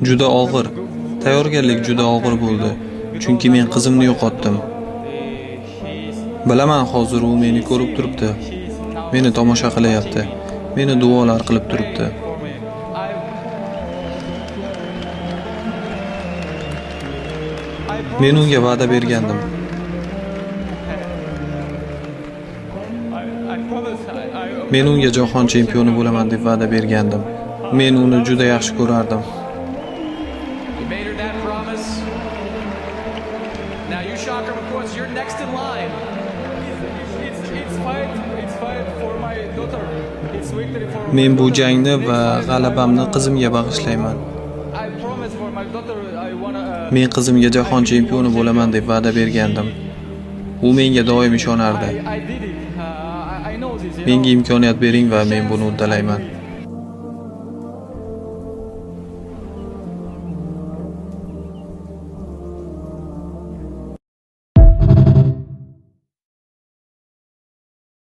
Juda og'ir. Tayyorgarlik juda og'ir bo'ldi. Chunki men qizimni yo'qotdim. Bilaman, hozir u meni ko'rib turibdi. Meni tomosha qilyapti. Meni duolar qilib turibdi. Men unga va'da bergandim. Men unga jahon chempioni bo'laman deb va'da bergandim. Men uni juda yaxshi ko'rardim. Now you shock her, of course, you're next in line. It's fight for my daughter. It's victory for my Men bu jangni va g'alabamni qizimga bag'ishlayman. I promise for my daughter I wanna Men qizimga jahon chempioni bo'laman deb va'da bergandim. U menga doim ishonardi. I did it. I know this. Menga imkoniyat bering va men buni uddalayman.